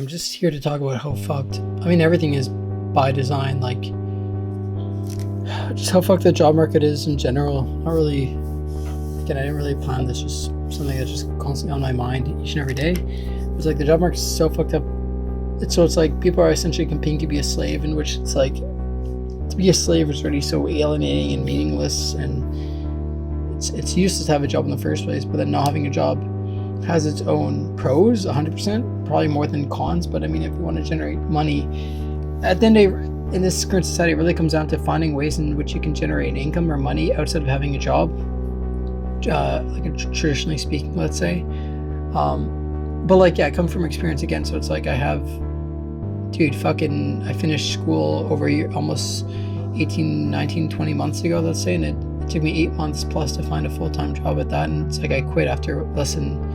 I'm just here to talk about how fucked, I mean, everything is by design, like, just how fucked the job market is in general. Not really, again, I didn't really plan this, just something that's just constantly on my mind each and every day. It's like the job market is so fucked up. It's like people are essentially competing to be a slave, in which it's like, to be a slave is already so alienating and meaningless, and it's useless to have a job in the first place, but then not having a job has its own pros, 100%, probably more than cons. But I mean, if you want to generate money, at the end of the day, in this current society, it really comes down to finding ways in which you can generate income or money outside of having a job, traditionally speaking, let's say. But like, yeah, I come from experience again, so it's like I finished school over a year, almost 18, 19, 20 months ago, let's say, and it took me 8 months plus to find a full-time job at that, and it's like I quit after less than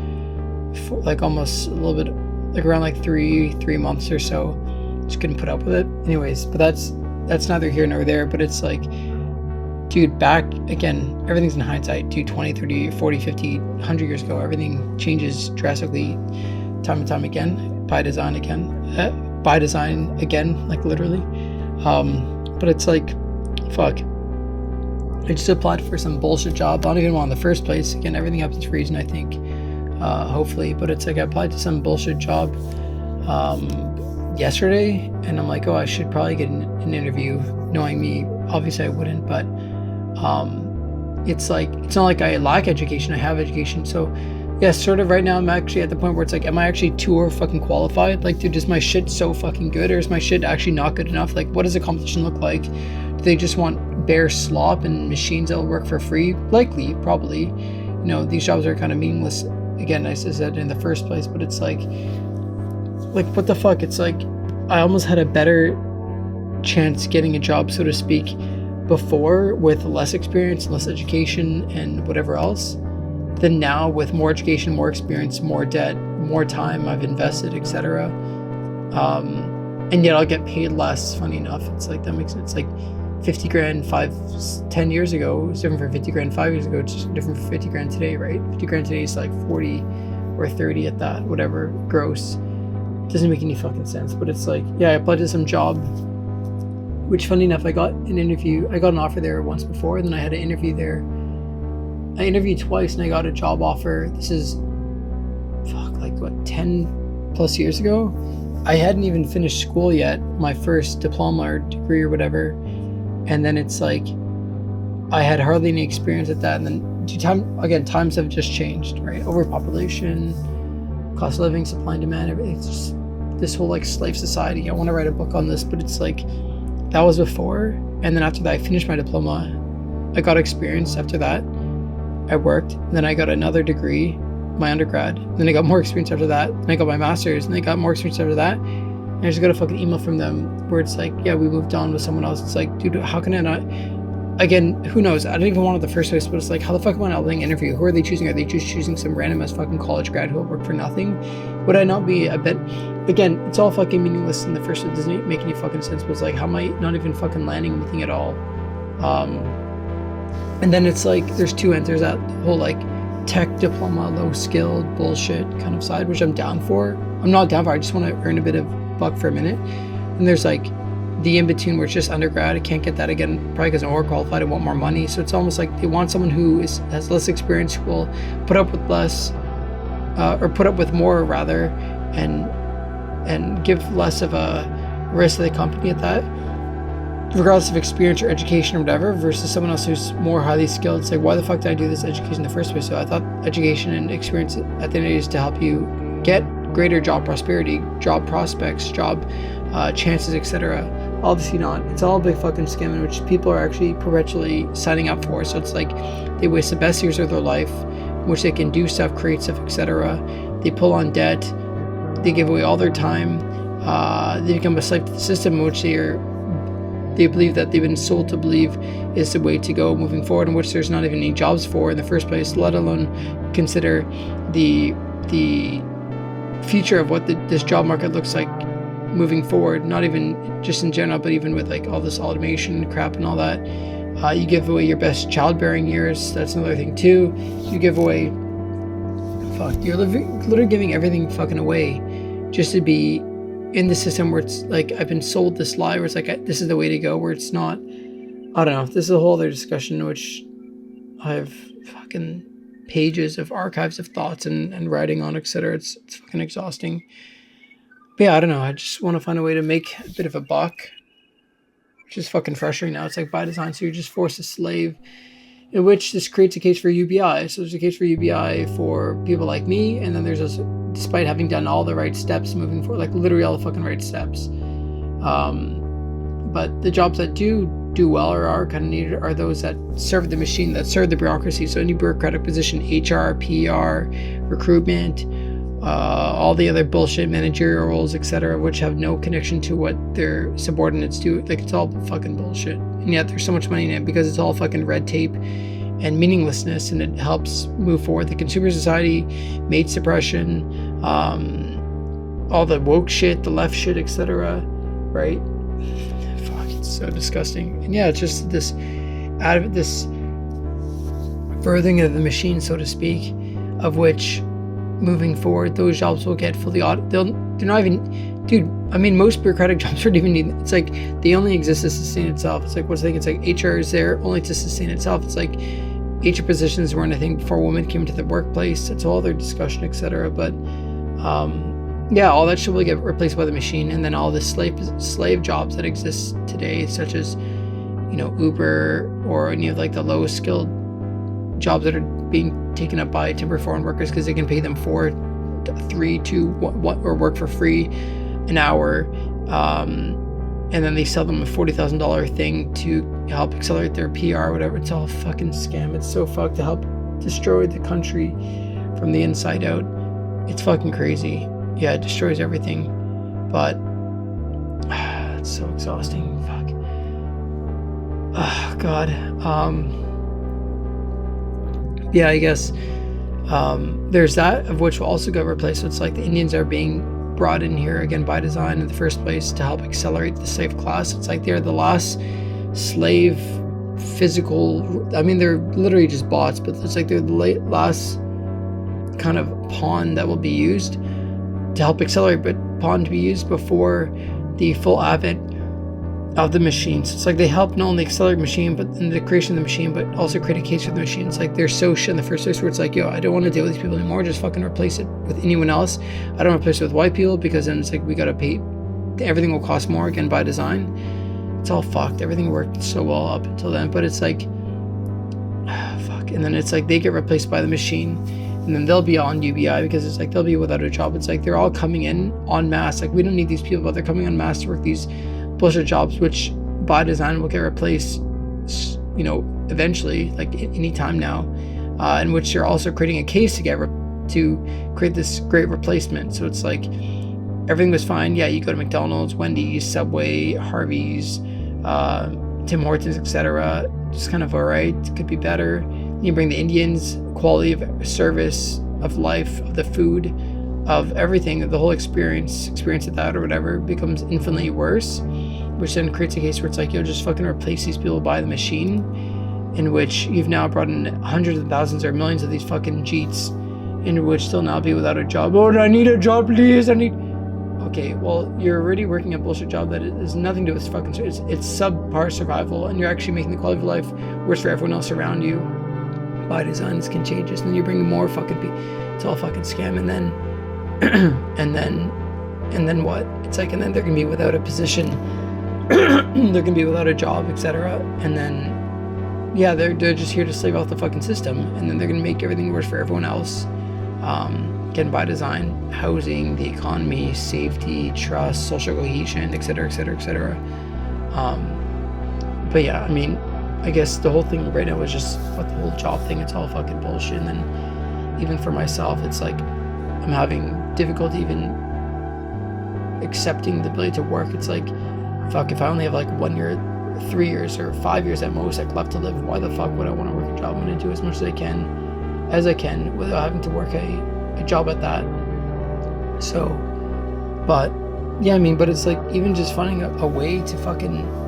almost a little bit, like around like three months or so. Just couldn't put up with it anyways, but that's neither here nor there. But it's like, dude, back again, everything's in hindsight, dude. 20, 30, 40, 50, 100 years ago, everything changes drastically time and time again, by design again, like literally. But it's like, fuck, I just applied for some bullshit job. I don't even want in the first place. Again, everything happens for a reason, I think, hopefully. But it's like I applied to some bullshit job yesterday, and I'm like, oh, I should probably get an interview. Knowing me, obviously I wouldn't, but it's like, it's not like I lack education. I have education. So yeah, sort of right now I'm actually at the point where it's like, am I actually too fucking qualified? Like, dude, is my shit so fucking good, or is my shit actually not good enough? Like, what does a competition look like? Do they just want bare slop and machines that will work for free? Likely, probably. These jobs are kind of meaningless, again, as I said, in the first place. But it's like what the fuck? It's like I almost had a better chance getting a job, so to speak, before with less experience, less education, and whatever else, than now with more education, more experience, more debt, more time I've invested, etc. And yet I'll get paid less. Funny enough, it's like, that makes sense. It's like 50 grand 10 years ago. It's different for 50 grand 5 years ago. It's just different for 50 grand today, right? 50 grand today is like 40 or 30 at that, whatever, gross. Doesn't make any fucking sense. But it's like, yeah, I applied to some job, which funny enough, I got an offer there once before, and then I had an interview there. I interviewed twice and I got a job offer. This is 10 plus years ago. I hadn't even finished school yet, my first diploma or degree or whatever. And then it's like, I had hardly any experience at that. And then times have just changed, right? Overpopulation, cost of living, supply and demand, everything. It's just this whole like slave society. I want to write a book on this, but it's like, that was before. And then after that, I finished my diploma. I got experience after that. I worked, and then I got another degree, my undergrad. Then I got more experience after that. Then I got my master's, and I got more experience after that. And I just got a fucking email from them where it's like, yeah, we moved on with someone else. It's like, dude, how can I not? Again, who knows? I didn't even want it the first place, but it's like, how the fuck am I not letting interview? Who are they choosing? Are they just choosing some random ass fucking college grad who will work for nothing? Would I not be a bit? Again, it's all fucking meaningless in the first place. It doesn't make any fucking sense. But it's like, how am I not even fucking landing anything at all? And then it's like, there's two ends. There's that whole like tech diploma, low skilled bullshit kind of side, which I'm down for. I'm not down for. I just want to earn a bit of buck for a minute. And there's like the in between where it's just undergrad. I can't get that again, probably because I'm overqualified. I want more money. So it's almost like they want someone who has less experience, who will put up with less, or put up with more rather, and give less of a risk to the company at that, regardless of experience or education or whatever, versus someone else who's more highly skilled. It's like, why the fuck did I do this education in the first place? So I thought education and experience at the end of the day is to help you get greater job prosperity, job prospects, job chances, etc. Obviously not. It's all a big fucking scam in which people are actually perpetually signing up for. So it's like they waste the best years of their life in which they can do stuff, create stuff, etc. They pull on debt. They give away all their time. They become a slave to the system in which they believe that they've been sold to believe is the way to go moving forward, in which there's not even any jobs for in the first place, let alone consider the future of what this job market looks like moving forward, not even just in general, but even with like all this automation crap and all that. You give away your best childbearing years. That's another thing too. You give away, you're literally giving everything fucking away just to be in the system where it's like I've been sold this lie where it's like this is the way to go, where it's not. I don't know. This is a whole other discussion, which I have fucking pages of archives of thoughts and writing on, etc. It's fucking exhausting. But yeah, I don't know. I just want to find a way to make a bit of a buck, which is fucking frustrating now. It's like by design, so you're just forced to slave, in which this creates a case for UBI. So there's a case for UBI for people like me, and then there's this, despite having done all the right steps moving forward, like literally all the fucking right steps. But the jobs that do well or are kind of needed are those that serve the machine, that serve the bureaucracy. So any bureaucratic position, HR, PR, recruitment, all the other bullshit managerial roles, etc., which have no connection to what their subordinates do. Like, it's all fucking bullshit. And yet there's so much money in it because it's all fucking red tape and meaninglessness, and it helps move forward the consumer society, mate suppression, all the woke shit, the left shit, etc., right? Fuck, it's so disgusting. And yeah, it's just this birthing of the machine, so to speak, of which moving forward those jobs will get fully they're not even, dude, I mean, most bureaucratic jobs don't even need, it's like they only exist to sustain itself. It's like, what's the thing? It's like HR is there only to sustain itself. It's like HR positions weren't a thing before women came to the workplace. It's all their discussion, etc. But yeah, all that shit will get replaced by the machine, and then all the slave jobs that exist today, such as, you know, Uber or any of like the lowest skilled jobs that are being taken up by timber foreign workers because they can pay them $4, $3, $2, or work for free an hour, and then they sell them a $40,000 thing to help accelerate their PR or whatever. It's all a fucking scam. It's so fucked to help destroy the country from the inside out. It's fucking crazy. Yeah, it destroys everything, but it's so exhausting. Fuck. Oh, God. Yeah, I guess there's that, of which will also get replaced. So it's like the Indians are being brought in here again by design in the first place to help accelerate the slave class. It's like they're the last slave physical, I mean, they're literally just bots, but it's like they're the last kind of pawn that will be used to help accelerate, but pawn to be used before the full advent of the machine. So it's like they help not only accelerate the machine, but in the creation of the machine, but also create a case for the machine. It's like they're so shit in the first place where it's like, yo, I don't want to deal with these people anymore. Just fucking replace it with anyone else. I don't replace it with white people, because then it's like we gotta pay. Everything will cost more again by design. It's all fucked. Everything worked so well up until then, but it's like, fuck. And then it's like they get replaced by the machine, and then they'll be on UBI because it's like they'll be without a job. It's like they're all coming in en masse. Like, we don't need these people, but they're coming en masse to work these bullshit jobs, which by design will get replaced, you know, eventually, like any time now, in which you're also creating a case to create this great replacement. So it's like everything was fine. Yeah, you go to McDonald's, Wendy's, Subway, Harvey's, Tim Hortons, etc. Just kind of all right. It could be better. You bring the Indians, quality of service, of life, of the food, of everything, the whole experience of that or whatever becomes infinitely worse, which then creates a case where it's like, yo, just fucking replace these people by the machine, in which you've now brought in hundreds of thousands or millions of these fucking cheats, in which they'll now be without a job. Oh, I need a job, please. Okay, well, you're already working a bullshit job that has nothing to do with fucking, it's subpar survival, and you're actually making the quality of life worse for everyone else around you. By design, it's contagious, and then you're bringing more fucking people. It's all fucking scam, and then and then what? It's like, and then they're gonna be without a position, they're gonna be without a job, etc. And then, yeah, they're just here to slave off the fucking system, and then they're gonna make everything worse for everyone else. Again, by design, housing, the economy, safety, trust, social cohesion, etc., etc., etc. But yeah, I mean, I guess the whole thing right now is just what the whole job thing. It's all fucking bullshit. And then even for myself, it's like I'm having difficulty even accepting the ability to work. It's like, fuck, if I only have like 1 year, 3 years, or 5 years at most like left to live, why the fuck would I want to work a job? I'm gonna do as much as I can without having to work a job at that. So, but yeah, I mean, but it's like even just finding a way to fucking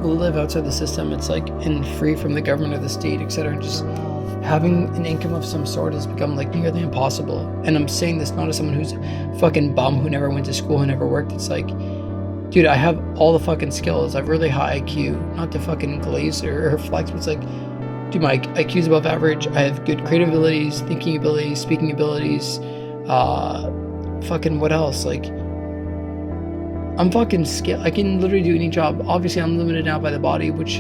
live outside the system. It's like, and free from the government or the state, etc. Just having an income of some sort has become like nearly impossible. And I'm saying this not as someone who's a fucking bum who never went to school, who never worked. It's like, dude, I have all the fucking skills. I have really high IQ, not to fucking glaze or flex, but it's like, dude, my IQ's above average. I have good creative abilities, thinking abilities, speaking abilities, fucking what else? Like, I'm fucking skilled. I can literally do any job. Obviously, I'm limited now by the body, which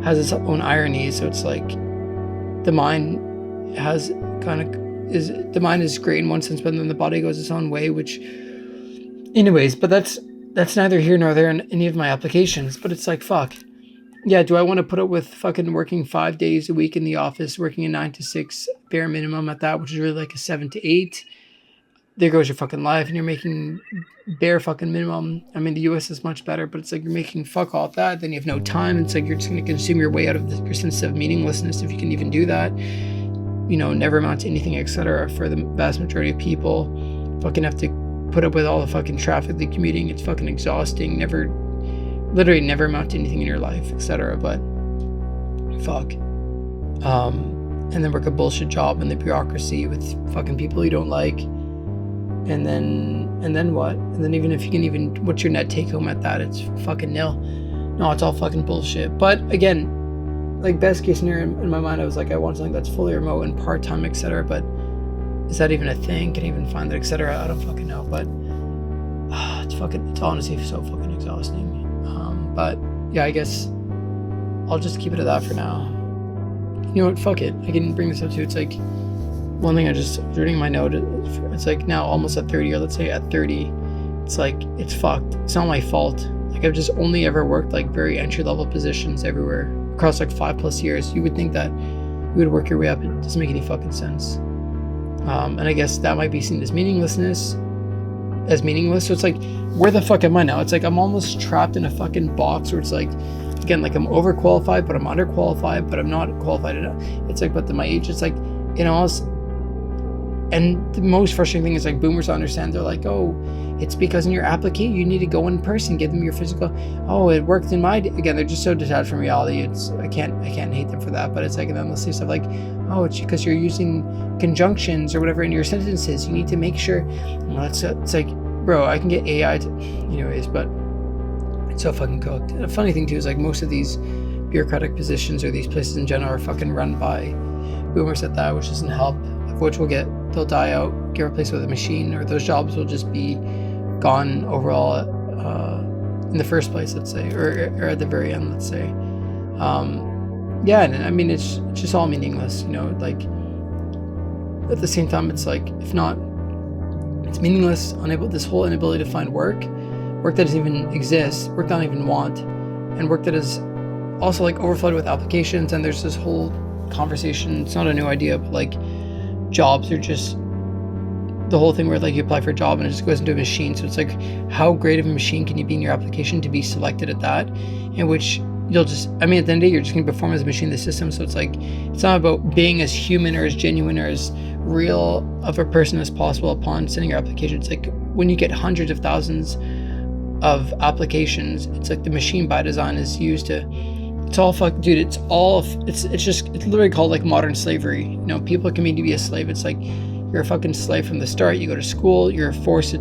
has its own irony. So it's like, the mind has the mind is great in one sense, but then the body goes its own way, which, anyways, but that's neither here nor there in any of my applications. But it's like, fuck. Yeah, do I want to put up with fucking working 5 days a week in the office, working a 9 to 6 bare minimum at that, which is really like a 7 to 8? There goes your fucking life, and you're making bare fucking minimum. I mean, the US is much better, but it's like you're making fuck all that. Then you have no time. It's like you're just going to consume your way out of your sense of meaninglessness, if you can even do that. You know, never amount to anything, etc. For the vast majority of people. Fucking have to put up with all the fucking traffic, the commuting. It's fucking exhausting. Literally never amount to anything in your life, etc. But fuck. And then work a bullshit job in the bureaucracy with fucking people you don't like. And then what? And then even if you can what's your net take home at that? It's fucking nil. No, it's all fucking bullshit. But again, like best case scenario in my mind, I was like, I want something that's fully remote and part-time, etc. But is that even a thing? Can I even find that, etc.? I don't fucking know. But it's honestly so fucking exhausting. But yeah, I guess I'll just keep it at that for now. You know what? Fuck it. I can bring this up too. It's like, one thing I just was reading my note, it's like now almost at 30, or let's say at 30, it's like, it's fucked. It's not my fault. Like, I've just only ever worked like very entry-level positions everywhere across like 5+ years. You would think that you would work your way up. It doesn't make any fucking sense. And I guess that might be seen as meaningless. So it's like, where the fuck am I now? It's like I'm almost trapped in a fucking box where it's like, again, like I'm overqualified, but I'm underqualified, but I'm not qualified enough. It's like, but my age, it's like, you know, and the most frustrating thing is like boomers understand. They're like, oh, it's because in your application you need to go in person, give them your physical. Oh, it worked in my again. They're just so detached from reality. I can't hate them for that. But it's like, and then they'll say stuff like, oh, it's because you're using conjunctions or whatever in your sentences. You need to make sure. Well, it's like, bro, I can get AI to, anyways, but it's so fucking cooked. And the funny thing too is like most of these bureaucratic positions or these places in general are fucking run by boomers at that, which doesn't help. Which they'll die out, get replaced with a machine, or those jobs will just be gone overall in the first place, let's say, or at the very end, let's say. Yeah, and I mean, it's just all meaningless, like at the same time, it's like, if not, it's meaningless, this whole inability to find work that doesn't even exist, work that I don't even want, and work that is also like overflowed with applications. And there's this whole conversation, it's not a new idea, but like, jobs are just the whole thing where like you apply for a job and it just goes into a machine. So it's like, how great of a machine can you be in your application to be selected at that, in which you'll just, I mean, at the end of the day, you're just going to perform as a machine in the system. So it's like, it's not about being as human or as genuine or as real of a person as possible upon sending your application. It's like when you get hundreds of thousands of applications, it's like the machine by design is used to, it's all fuck, dude. It's literally called like modern slavery. People can mean to be a slave. It's like you're a fucking slave from the start. You go to school, you're forced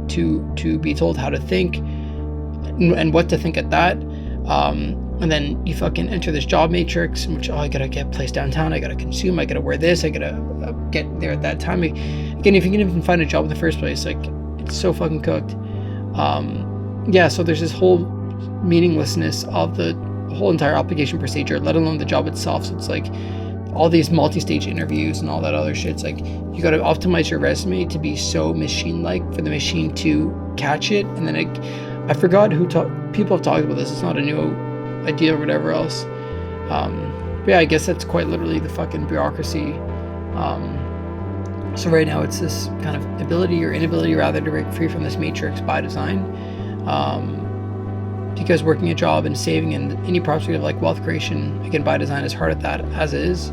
to be told how to think and what to think at that. And then you fucking enter this job matrix in which, I gotta get placed downtown, I gotta consume, I gotta wear this, I gotta get there at that time. Again, if you can even find a job in the first place, like, it's so fucking cooked. Yeah, so there's this whole meaninglessness of the whole entire application procedure, let alone the job itself. So it's like all these multi-stage interviews and all that other shit. It's like you got to optimize your resume to be so machine-like for the machine to catch it. And then I forgot people have talked about this. It's not a new idea or whatever else. But yeah, I guess that's quite literally the fucking bureaucracy. So right now it's this kind of ability or inability rather to break free from this matrix by design. Because working a job and saving and any prospect of like wealth creation, again, by design, is hard at that as is,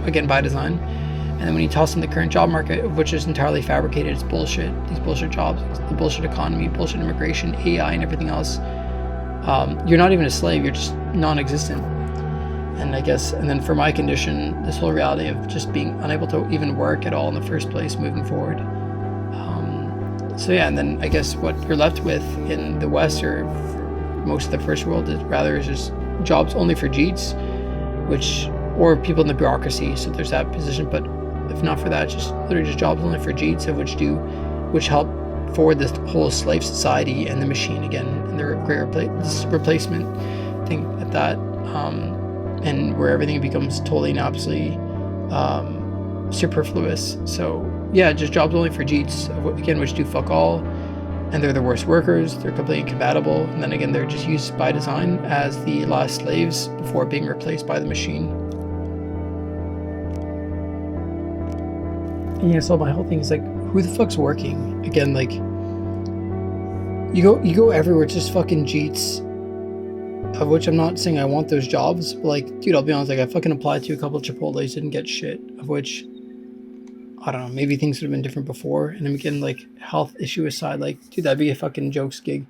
again, by design. And then when you toss in the current job market, which is entirely fabricated, it's bullshit. These bullshit jobs, the bullshit economy, bullshit immigration, AI and everything else. You're not even a slave, you're just non-existent. And I guess, and then for my condition, this whole reality of just being unable to even work at all in the first place moving forward. So yeah, and then I guess what you're left with in the West or most of the first world is just jobs only for Jeets, or people in the bureaucracy. So there's that position, but if not for that, just literally just jobs only for Jeets, which help forward this whole slave society and the machine again, and the great replacement thing at that, and where everything becomes totally and absolutely superfluous. So yeah, just jobs only for Jeets, again, which do fuck all, and they're the worst workers, they're completely incompatible, and then again, they're just used by design as the last slaves before being replaced by the machine. And yeah, so my whole thing is like, who the fuck's working? Again, like, you go everywhere, it's just fucking Jeets, of which I'm not saying I want those jobs, but like, dude, I'll be honest, like, I fucking applied to a couple of Chipotles, didn't get shit, of which, I don't know, maybe things would have been different before. And then again, like, health issue aside, like, dude, that'd be a fucking jokes gig.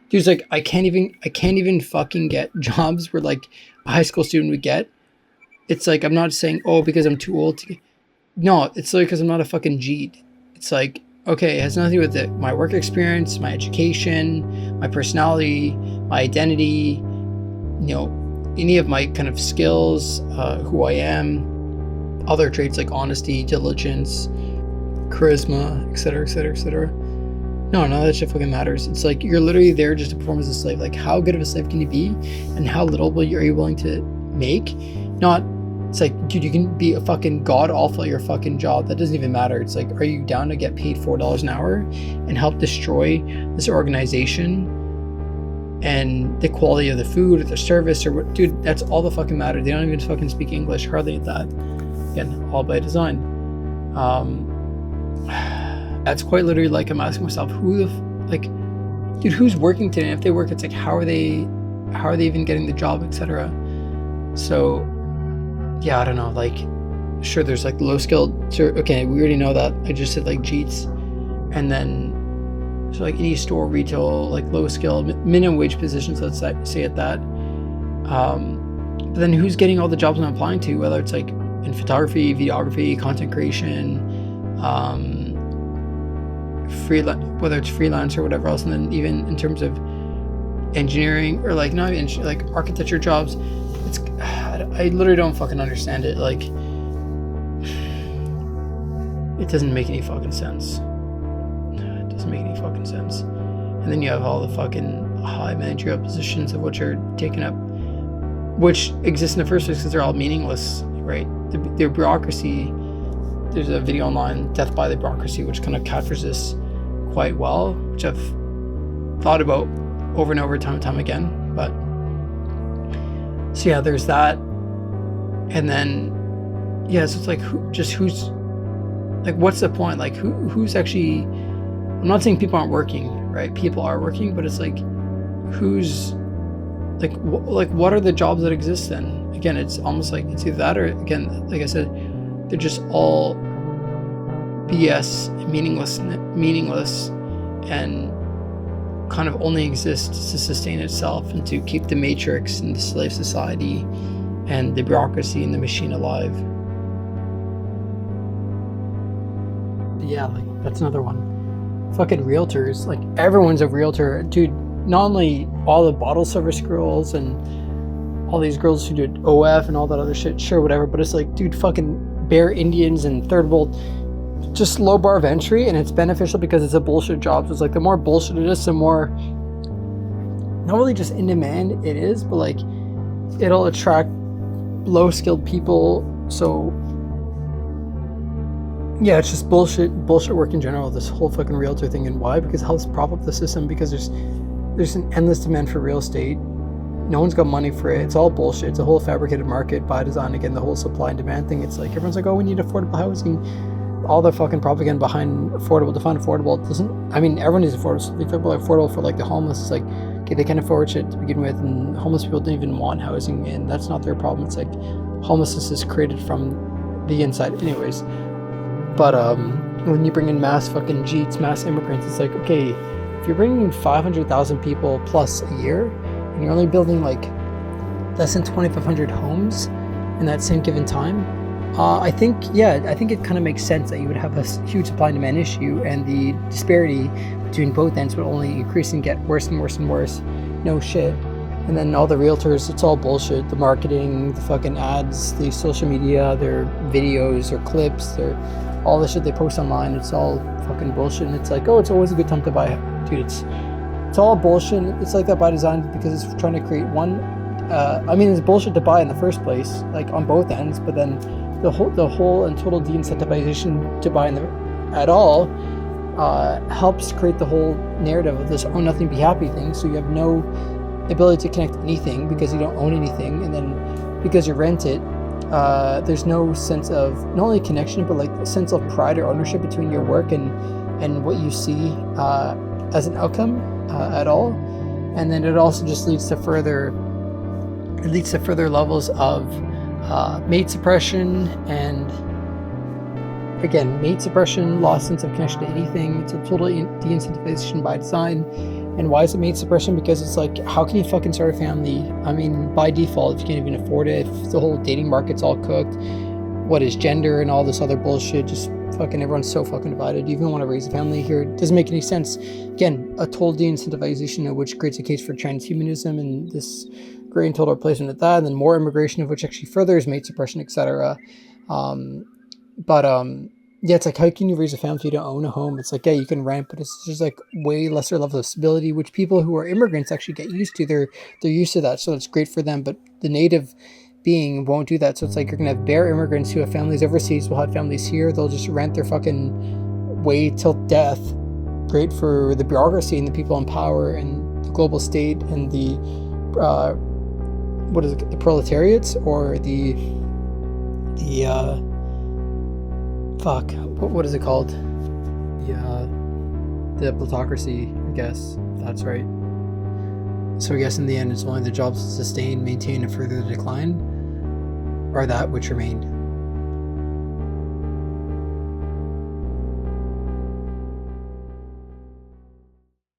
Dude's like, I can't even fucking get jobs where like a high school student would get. It's like, I'm not saying, oh, because I'm too old to get. No, it's like, because I'm not a fucking Jeet. It's like, okay, it has nothing to do with my work experience, my education, my personality, my identity, any of my kind of skills, who I am, other traits like honesty, diligence, charisma, etc., etc., etc. No, none of that shit fucking matters. It's like, you're literally there just to perform as a slave. Like, how good of a slave can you be, and how little are you willing to make? It's like, dude, you can be a fucking god awful at your fucking job. That doesn't even matter. It's like, are you down to get paid $4 an hour and help destroy this organization and the quality of the food or the service or what? Dude, that's all the fucking matter. They don't even fucking speak English, hardly at that. Again, all by design. That's quite literally like, I'm asking myself, dude, who's working today? And if they work, it's like, how are they even getting the job, etc. So yeah, I don't know, like, sure, there's like low skilled, okay, we already know that. I just said like Jeets, and then so like any store, retail, like low skill, minimum wage positions, let's say at that. But then who's getting all the jobs I'm applying to, whether it's like in photography, videography, content creation, whether it's freelance or whatever else, and then even in terms of engineering or like not even like architecture jobs, I literally don't fucking understand it. Like, it doesn't make any fucking sense. It doesn't make any fucking sense. And then you have all the fucking high managerial positions of which are taken up, which exist in the first place because they're all meaningless, right? The bureaucracy. There's a video online, Death by the Bureaucracy, which kind of captures this quite well, which I've thought about over and over, time and time again. But so yeah, there's that. And then yeah, so it's like, who's like, what's the point? Like, who's actually, I'm not saying people aren't working, right? People are working, but it's like, who's like what are the jobs that exist then? Again, it's almost like it's either that or, again, like I said, they're just all BS, meaningless, and kind of only exists to sustain itself and to keep the matrix and the slave society and the bureaucracy and the machine alive. Yeah, like, that's another one. Fucking realtors, like, everyone's a realtor, dude. Not only all the bottle service girls and all these girls who did OF and all that other shit, sure, whatever, but it's like, dude, fucking Bear Indians and third world, just low bar of entry, and it's beneficial because it's a bullshit job. So it's like, the more bullshit it is, the more, not really just in demand it is, but like, it'll attract low skilled people. So yeah, it's just bullshit work in general, this whole fucking realtor thing. And why? Because it helps prop up the system, because there's an endless demand for real estate. No one's got money for it. It's all bullshit. It's a whole fabricated market by design. Again, the whole supply and demand thing. It's like, everyone's like, oh, we need affordable housing. All the fucking propaganda behind affordable, define affordable, doesn't, I mean, everyone needs affordable. So if people are affordable for like the homeless, it's like, okay, they can't afford shit to begin with, and homeless people don't even want housing, and that's not their problem. It's like, homelessness is created from the inside anyways. But when you bring in mass fucking Jeets, mass immigrants, it's like, okay, if you're bringing in 500,000 people plus a year, and you're only building like less than 2,500 homes in that same given time, I think it kind of makes sense that you would have a huge supply and demand issue, and the disparity between both ends would only increase and get worse and worse and worse. No shit. And then all the realtors, it's all bullshit. The marketing, the fucking ads, the social media, their videos or clips, their all the shit they post online, it's all fucking bullshit. And it's like, oh, it's always a good time to buy. Dude, it's all bullshit. It's like that by design, because it's trying to create one. It's bullshit to buy in the first place, like on both ends. But then the whole and total de-incentivization to buy at all helps create the whole narrative of this own nothing, be happy thing. So you have no ability to connect anything because you don't own anything, and then because you rent it, there's no sense of not only connection but like a sense of pride or ownership between your work and what you see as an outcome at all. And then it also just leads to further levels of mate suppression, and again, mate suppression, lost sense of connection to anything. It's a total de-incentivization by design. And why is it mate suppression? Because it's like, how can you fucking start a family? I mean, by default, if you can't even afford it, if the whole dating market's all cooked, what is gender and all this other bullshit, just fucking everyone's so fucking divided. You even want to raise a family here, it doesn't make any sense. Again, a total de-incentivization of which creates a case for transhumanism and this great and total replacement of that, and then more immigration of which actually furthers mate suppression, etc. Yeah, it's like, how can you raise a family if you don't own a home? It's like, yeah, you can rent, but it's just like way lesser level of stability, which people who are immigrants actually get used to. They're used to that, so it's great for them. But the native being won't do that. So it's like you're gonna have bare immigrants who have families overseas, will have families here. They'll just rent their fucking way till death. Great for the bureaucracy and the people in power and the global state and the the proletariats, or the what is it called? The plutocracy, I guess. That's right. So I guess in the end, it's only the jobs to sustain, maintain, and further the decline, or that which remained.